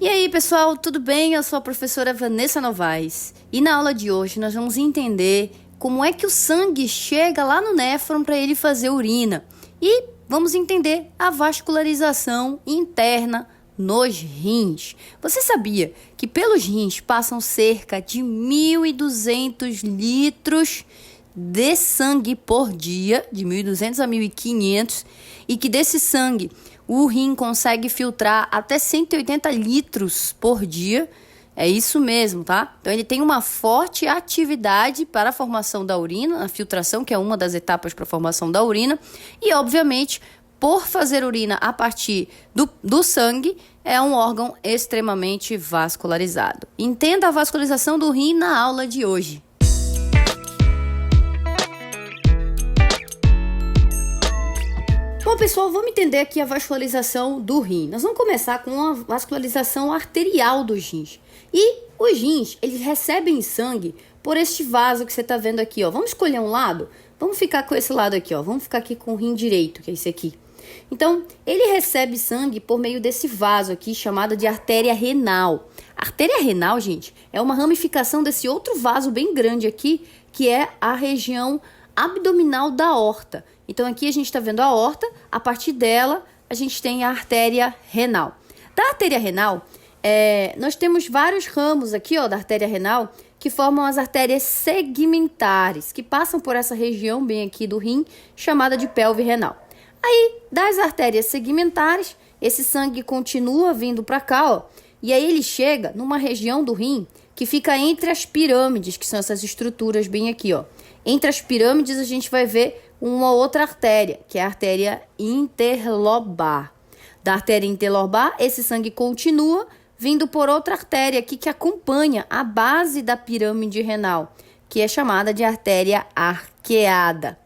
E aí, pessoal, tudo bem? Eu sou a professora Vanessa Novaes e na aula de hoje nós vamos entender como é que o sangue chega lá no néfron para ele fazer urina e vamos entender a vascularização interna nos rins. Você sabia que pelos rins passam cerca de 1.200 litros de sangue por dia, de 1.200 a 1.500, e que desse sangue o rim consegue filtrar até 180 litros por dia. É isso mesmo, tá? Então ele tem uma forte atividade para a formação da urina, a filtração, que é uma das etapas para a formação da urina, e obviamente, por fazer urina a partir do sangue, é um órgão extremamente vascularizado. Entenda a vascularização do rim na aula de hoje. Bom, pessoal, vamos entender aqui a vascularização do rim. Nós vamos começar com a vascularização arterial dos rins. E os rins, eles recebem sangue por este vaso que você está vendo aqui, ó. Vamos escolher um lado? Vamos ficar com esse lado aqui, ó. Vamos ficar aqui com o rim direito, que é esse aqui. Então, ele recebe sangue por meio desse vaso aqui, chamado de artéria renal. A artéria renal, gente, é uma ramificação desse outro vaso bem grande aqui, que é a região abdominal da aorta. Então, aqui a gente está vendo a aorta, a partir dela a gente tem a artéria renal. Da artéria renal, nós temos vários ramos aqui, ó, da artéria renal, que formam as artérias segmentares, que passam por essa região bem aqui do rim, chamada de pelve renal. Aí, das artérias segmentares, esse sangue continua vindo para cá, ó, e aí ele chega numa região do rim que fica entre as pirâmides, que são essas estruturas bem aqui, ó. Entre as pirâmides a gente vai ver uma outra artéria, que é a artéria interlobar. Da artéria interlobar, esse sangue continua vindo por outra artéria aqui que acompanha a base da pirâmide renal, que é chamada de artéria arqueada.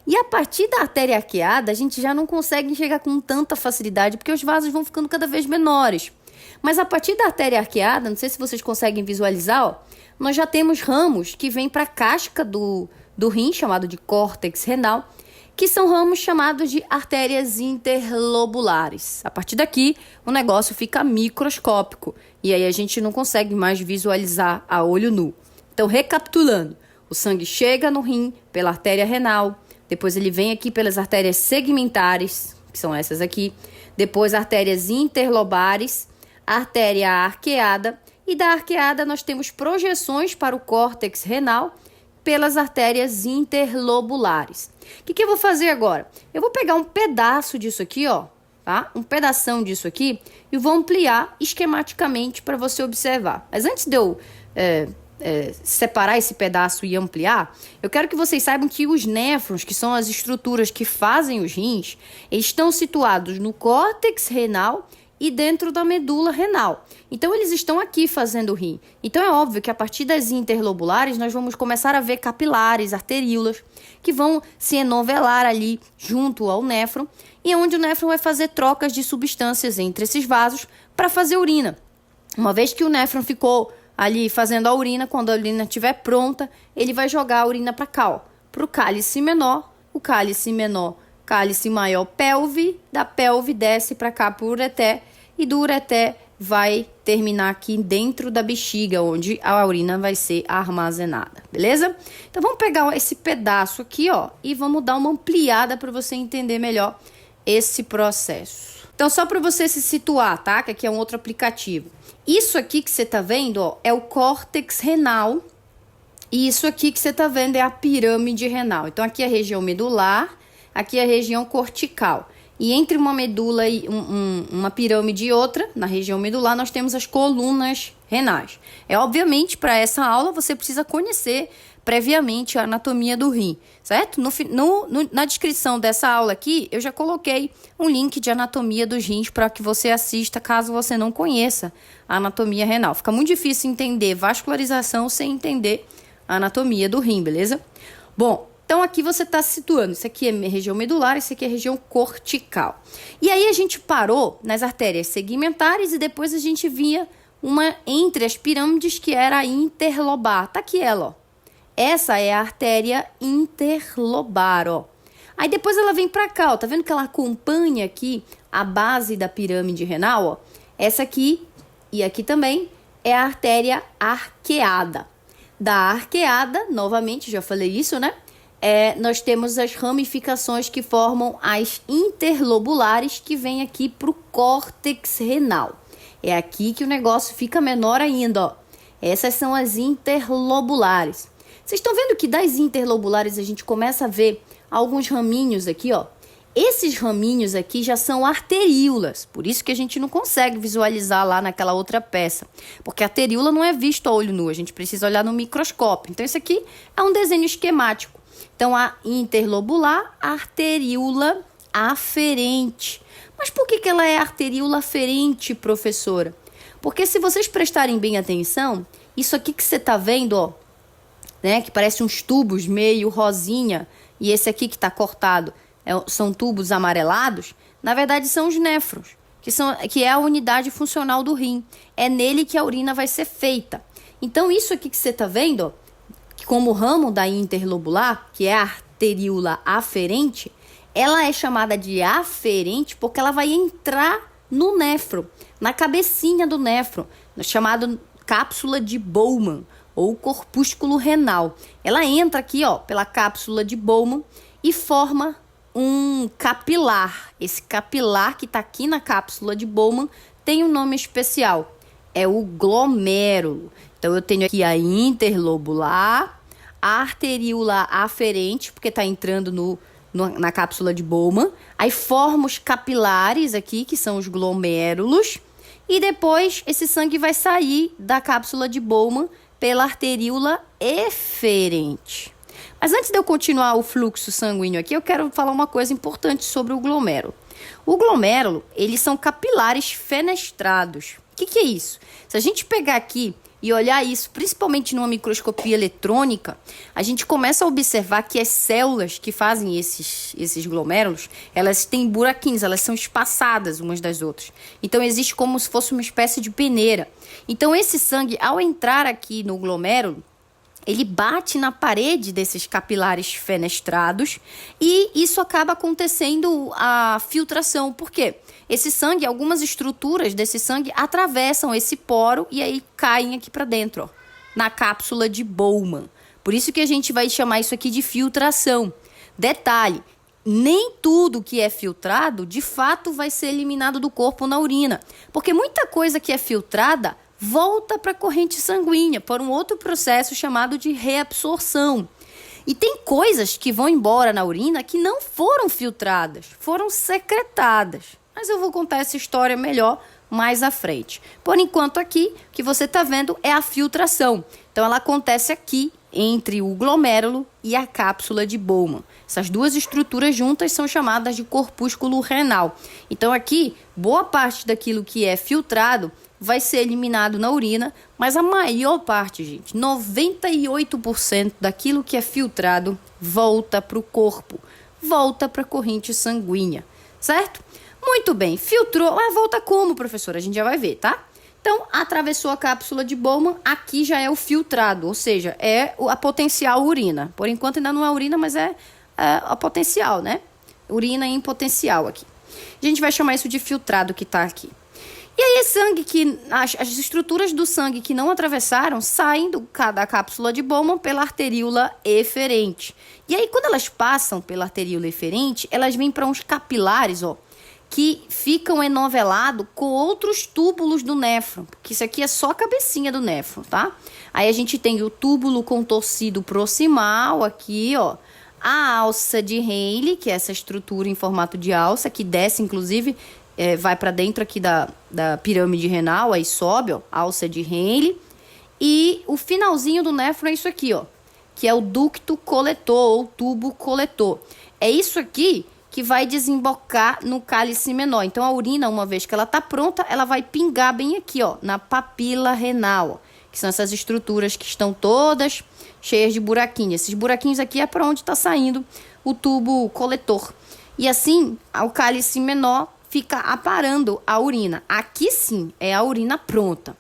E a partir da artéria arqueada, a gente já não consegue enxergar com tanta facilidade, porque os vasos vão ficando cada vez menores. Mas a partir da artéria arqueada, não sei se vocês conseguem visualizar, ó, nós já temos ramos que vêm para a casca do rim, chamado de córtex renal, que são ramos chamados de artérias interlobulares. A partir daqui, o negócio fica microscópico e aí a gente não consegue mais visualizar a olho nu. Então, recapitulando, o sangue chega no rim pela artéria renal, depois ele vem aqui pelas artérias segmentares, que são essas aqui, depois artérias interlobares, artéria arqueada, e da arqueada nós temos projeções para o córtex renal pelas artérias interlobulares. O que eu vou fazer agora? Eu vou pegar um pedaço disso aqui, ó, tá? Um pedação disso aqui e vou ampliar esquematicamente para você observar. Mas antes de eu separar esse pedaço e ampliar, eu quero que vocês saibam que os néfrons, que são as estruturas que fazem os rins, eles estão situados no córtex renal e dentro da medula renal. Então, eles estão aqui fazendo o rim. Então, é óbvio que a partir das interlobulares, nós vamos começar a ver capilares, arteríolas, que vão se enovelar ali junto ao néfron, e é onde o néfron vai fazer trocas de substâncias entre esses vasos para fazer urina. Uma vez que o néfron ficou ali fazendo a urina, quando a urina estiver pronta, ele vai jogar a urina para cá, para o cálice menor, cálice maior, pelve, da pelve desce para cá para o ureter, e do ureter vai terminar aqui dentro da bexiga, onde a urina vai ser armazenada, beleza? Então, vamos pegar esse pedaço aqui, ó, e vamos dar uma ampliada para você entender melhor esse processo. Então, só para você se situar, tá? Que aqui é um outro aplicativo. Isso aqui que você tá vendo, ó, é o córtex renal, e isso aqui que você tá vendo é a pirâmide renal. Então, aqui é a região medular, aqui é a região cortical. E entre uma medula e uma pirâmide e outra, na região medular, nós temos as colunas renais. Obviamente, para essa aula, você precisa conhecer previamente a anatomia do rim, certo? Na descrição dessa aula aqui, eu já coloquei um link de anatomia dos rins para que você assista, caso você não conheça a anatomia renal. Fica muito difícil entender vascularização sem entender a anatomia do rim, beleza? Bom, então, aqui você está se situando. Isso aqui é região medular, isso aqui é região cortical. E aí, a gente parou nas artérias segmentares e depois a gente via uma entre as pirâmides que era a interlobar. Tá aqui ela, ó. Essa é a artéria interlobar, ó. Aí, depois ela vem para cá, ó. Tá vendo que ela acompanha aqui a base da pirâmide renal, ó? Essa aqui e aqui também é a artéria arqueada. Da arqueada, novamente, já falei isso, né? Nós temos as ramificações que formam as interlobulares que vêm aqui para o córtex renal. É aqui que o negócio fica menor ainda, ó. Essas são as interlobulares. Vocês estão vendo que das interlobulares a gente começa a ver alguns raminhos aqui, ó. Esses raminhos aqui já são arteríolas, por isso que a gente não consegue visualizar lá naquela outra peça, porque a arteríola não é visto a olho nu, a gente precisa olhar no microscópio. Então, isso aqui é um desenho esquemático. Então, a interlobular, a arteríola aferente. Mas por que ela é arteríola aferente, professora? Porque se vocês prestarem bem atenção, isso aqui que você está vendo, ó, né, que parece uns tubos meio rosinha, e esse aqui que está cortado, são tubos amarelados, na verdade são os néfrons, que é a unidade funcional do rim. É nele que a urina vai ser feita. Então, isso aqui que você está vendo, ó, que como ramo da interlobular, que é a arteríola aferente, ela é chamada de aferente porque ela vai entrar no néfron, na cabecinha do néfron, chamado cápsula de Bowman, ou corpúsculo renal. Ela entra aqui, ó, pela cápsula de Bowman e forma um capilar. Esse capilar que está aqui na cápsula de Bowman tem um nome especial, é o glomérulo. Então, eu tenho aqui a interlobular, a arteríola aferente, porque está entrando na cápsula de Bowman. Aí forma os capilares aqui, que são os glomérulos. E depois, esse sangue vai sair da cápsula de Bowman pela arteríola eferente. Mas antes de eu continuar o fluxo sanguíneo aqui, eu quero falar uma coisa importante sobre o glomérulo. O glomérulo, eles são capilares fenestrados. O que é isso? Se a gente pegar aqui e olhar isso, principalmente numa microscopia eletrônica, a gente começa a observar que as células que fazem esses glomérulos, elas têm buraquinhos, elas são espaçadas umas das outras. Então, existe como se fosse uma espécie de peneira. Então, esse sangue, ao entrar aqui no glomérulo, ele bate na parede desses capilares fenestrados e isso acaba acontecendo a filtração. Por quê? Esse sangue, algumas estruturas desse sangue atravessam esse poro e aí caem aqui para dentro, ó, na cápsula de Bowman. Por isso que a gente vai chamar isso aqui de filtração. Detalhe, nem tudo que é filtrado, de fato, vai ser eliminado do corpo na urina. Porque muita coisa que é filtrada volta para a corrente sanguínea por um outro processo chamado de reabsorção. E tem coisas que vão embora na urina que não foram filtradas, foram secretadas. Mas eu vou contar essa história melhor mais à frente. Por enquanto aqui, o que você está vendo é a filtração. Então ela acontece aqui entre o glomérulo e a cápsula de Bowman. Essas duas estruturas juntas são chamadas de corpúsculo renal. Então aqui, boa parte daquilo que é filtrado vai ser eliminado na urina, mas a maior parte, gente, 98% daquilo que é filtrado volta para o corpo, volta para a corrente sanguínea, certo? Muito bem, filtrou, mas volta como, professora? A gente já vai ver, tá? Então, atravessou a cápsula de Bowman, aqui já é o filtrado, ou seja, é a potencial urina. Por enquanto ainda não é urina, mas é a potencial, né? Urina em potencial aqui. A gente vai chamar isso de filtrado que tá aqui. E aí, sangue que as estruturas do sangue que não atravessaram saem da cápsula de Bowman pela arteríola eferente. E aí, quando elas passam pela arteríola eferente, elas vêm para uns capilares, ó, que ficam enovelados com outros túbulos do néfron, porque isso aqui é só a cabecinha do néfron, tá? Aí a gente tem o túbulo contorcido proximal aqui, ó, a alça de Henle, que é essa estrutura em formato de alça, que desce, inclusive, vai para dentro aqui da pirâmide renal, aí sobe, ó, alça de Henle. E o finalzinho do néfron é isso aqui, ó, que é o ducto coletor, ou tubo coletor. É isso aqui que vai desembocar no cálice menor. Então, a urina, uma vez que ela tá pronta, ela vai pingar bem aqui, ó, na papila renal, ó, que são essas estruturas que estão todas cheias de buraquinhos. Esses buraquinhos aqui é para onde está saindo o tubo coletor. E assim, o cálice menor fica aparando a urina. Aqui sim, é a urina pronta.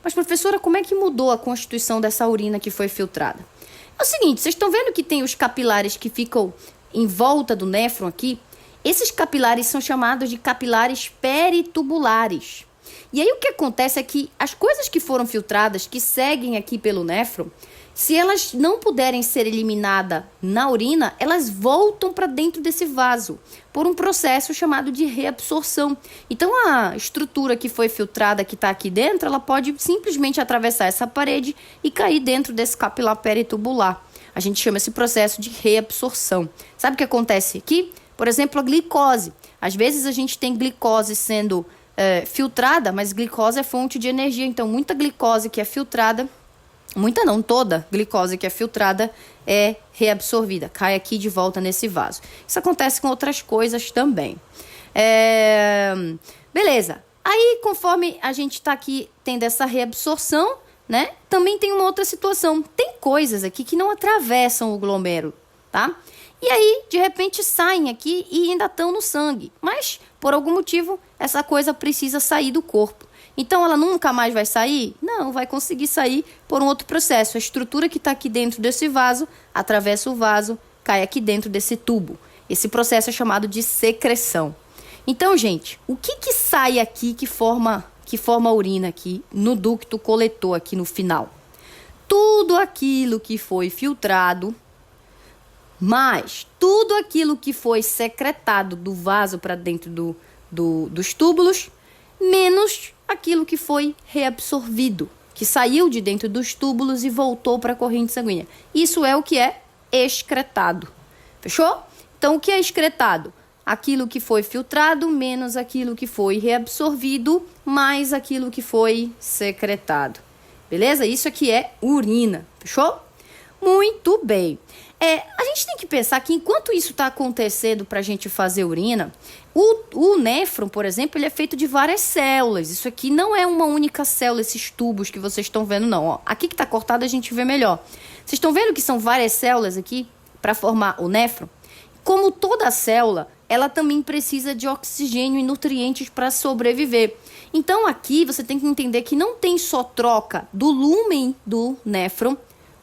Mas, professora, como é que mudou a constituição dessa urina que foi filtrada? É o seguinte, vocês estão vendo que tem os capilares que ficam em volta do néfron aqui? Esses capilares são chamados de capilares peritubulares. E aí o que acontece é que as coisas que foram filtradas, que seguem aqui pelo néfron, se elas não puderem ser eliminadas na urina, elas voltam para dentro desse vaso, por um processo chamado de reabsorção. Então, a estrutura que foi filtrada, que está aqui dentro, ela pode simplesmente atravessar essa parede e cair dentro desse capilar peritubular. A gente chama esse processo de reabsorção. Sabe o que acontece aqui? Por exemplo, a glicose. Às vezes a gente tem glicose sendo filtrada, mas glicose é fonte de energia. Então, muita glicose que é filtrada, muita não, toda glicose que é filtrada é reabsorvida, cai aqui de volta nesse vaso. Isso acontece com outras coisas também. Beleza. Aí, conforme a gente está aqui tendo essa reabsorção, né? Também tem uma outra situação. Tem coisas aqui que não atravessam o glomero, tá? E aí, de repente, saem aqui e ainda estão no sangue. Mas, por algum motivo, essa coisa precisa sair do corpo. Então, ela nunca mais vai sair? Não, vai conseguir sair por um outro processo. A estrutura que está aqui dentro desse vaso, atravessa o vaso, cai aqui dentro desse tubo. Esse processo é chamado de secreção. Então, gente, o que sai aqui que forma a urina aqui no ducto coletor aqui no final? Tudo aquilo que foi filtrado, mais tudo aquilo que foi secretado do vaso para dentro dos túbulos, menos aquilo que foi reabsorvido, que saiu de dentro dos túbulos e voltou para a corrente sanguínea. Isso é o que é excretado. Fechou? Então, o que é excretado? Aquilo que foi filtrado, menos aquilo que foi reabsorvido, mais aquilo que foi secretado. Beleza? Isso aqui é urina. Fechou? Muito bem. A gente tem que pensar que enquanto isso está acontecendo para a gente fazer urina, o néfron, por exemplo, ele é feito de várias células. Isso aqui não é uma única célula, esses tubos que vocês estão vendo, não. Ó, aqui que está cortado a gente vê melhor. Vocês estão vendo que são várias células aqui para formar o néfron? Como toda célula, ela também precisa de oxigênio e nutrientes para sobreviver. Então, aqui você tem que entender que não tem só troca do lúmen do néfron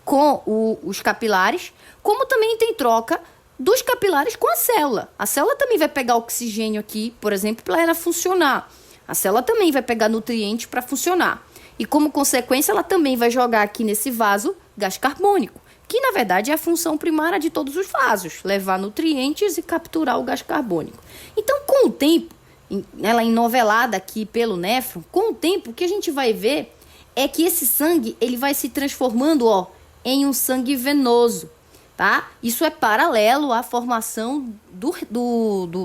com os capilares, como também tem troca dos capilares com a célula. A célula também vai pegar oxigênio aqui, por exemplo, para ela funcionar. A célula também vai pegar nutrientes para funcionar. E como consequência, ela também vai jogar aqui nesse vaso gás carbônico, que na verdade é a função primária de todos os vasos, levar nutrientes e capturar o gás carbônico. Então, com o tempo, ela enovelada aqui pelo néfron, com o tempo, o que a gente vai ver é que esse sangue ele vai se transformando, ó, em um sangue venoso, tá? Isso é paralelo à formação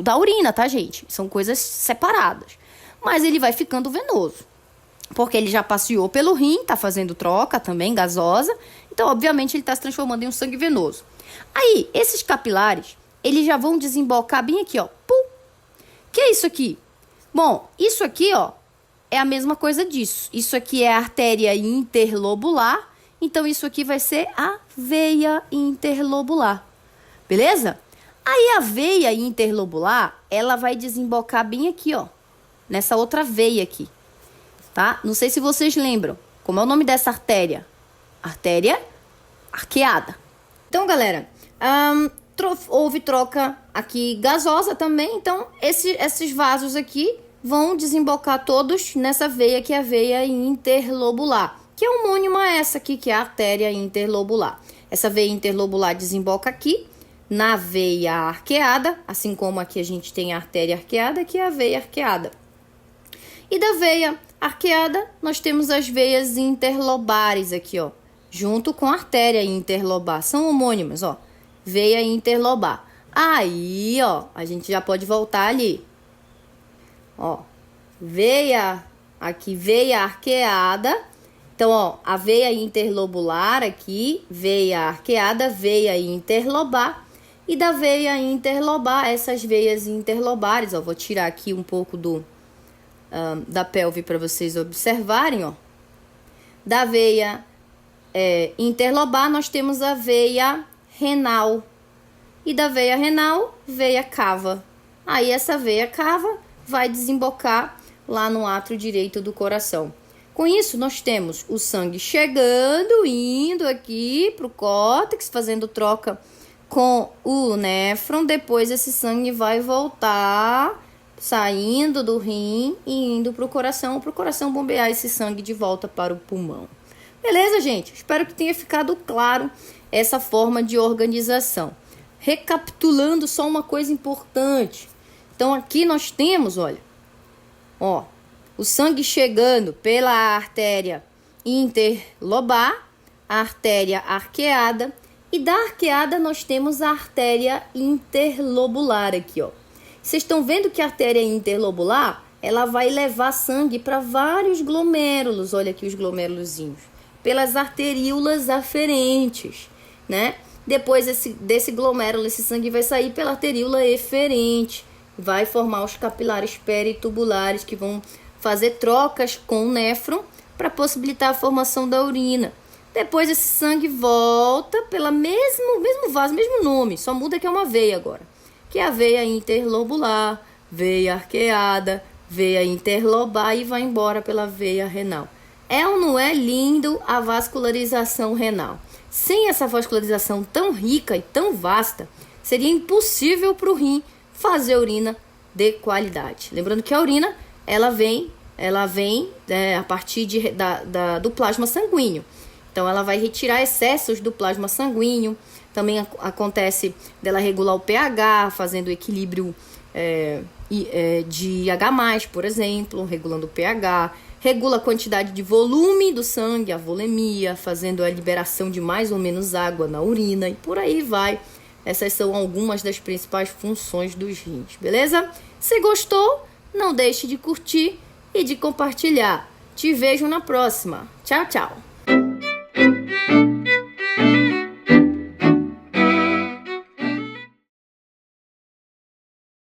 da urina, tá, gente? São coisas separadas. Mas ele vai ficando venoso, porque ele já passeou pelo rim, tá fazendo troca também, gasosa. Então, obviamente, ele está se transformando em um sangue venoso. Aí, esses capilares, eles já vão desembocar bem aqui, ó. Pum! Que é isso aqui? Bom, isso aqui, ó, é a mesma coisa disso. Isso aqui é a artéria interlobular. Então, isso aqui vai ser a veia interlobular. Beleza? Aí, a veia interlobular, ela vai desembocar bem aqui, ó. Nessa outra veia aqui. Tá? Não sei se vocês lembram. Como é o nome dessa artéria? Artéria arqueada. Então, galera, houve troca aqui gasosa também. Então, esses vasos aqui vão desembocar todos nessa veia que é a veia interlobular, que é homônima a essa aqui, que é a artéria interlobular. Essa veia interlobular desemboca aqui na veia arqueada, assim como aqui a gente tem a artéria arqueada, que é a veia arqueada. E da veia arqueada, nós temos as veias interlobares aqui, ó, junto com a artéria interlobar. São homônimas, ó, veia interlobar. Aí, ó, a gente já pode voltar ali. Ó, veia arqueada. Então, ó, a veia interlobular aqui, veia arqueada, veia interlobar. E da veia interlobar, essas veias interlobares, ó, vou tirar aqui um pouco da pelve para vocês observarem, ó. Da veia interlobar, nós temos a veia renal. E da veia renal, veia cava. Aí, essa veia cava vai desembocar lá no átrio direito do coração. Com isso, nós temos o sangue chegando, indo aqui para o córtex, fazendo troca com o néfron. Depois, esse sangue vai voltar saindo do rim e indo para o coração bombear esse sangue de volta para o pulmão. Beleza, gente? Espero que tenha ficado claro essa forma de organização. Recapitulando só uma coisa importante. Então aqui nós temos, olha, o sangue chegando pela artéria interlobar, a artéria arqueada, e da arqueada nós temos a artéria interlobular aqui, ó. Vocês estão vendo que a artéria interlobular, ela vai levar sangue para vários glomérulos, olha aqui os glomérulozinhos, pelas arteríolas aferentes, né? Depois desse glomérulo, esse sangue vai sair pela arteríola eferente, vai formar os capilares peritubulares que vão fazer trocas com o néfron para possibilitar a formação da urina. Depois esse sangue volta pela mesmo vaso, mesmo nome, só muda que é uma veia agora, que é a veia interlobular, veia arqueada, veia interlobar e vai embora pela veia renal. É ou não é lindo a vascularização renal? Sem essa vascularização tão rica e tão vasta, seria impossível para o rim fazer urina de qualidade. Lembrando que a urina, ela vem a partir do plasma sanguíneo. Então, ela vai retirar excessos do plasma sanguíneo. Também acontece dela regular o pH, fazendo o equilíbrio de H+, por exemplo, regulando o pH. Regula a quantidade de volume do sangue, a volemia, fazendo a liberação de mais ou menos água na urina e por aí vai. Essas são algumas das principais funções dos rins, beleza? Se gostou, não deixe de curtir e de compartilhar. Te vejo na próxima. Tchau, tchau!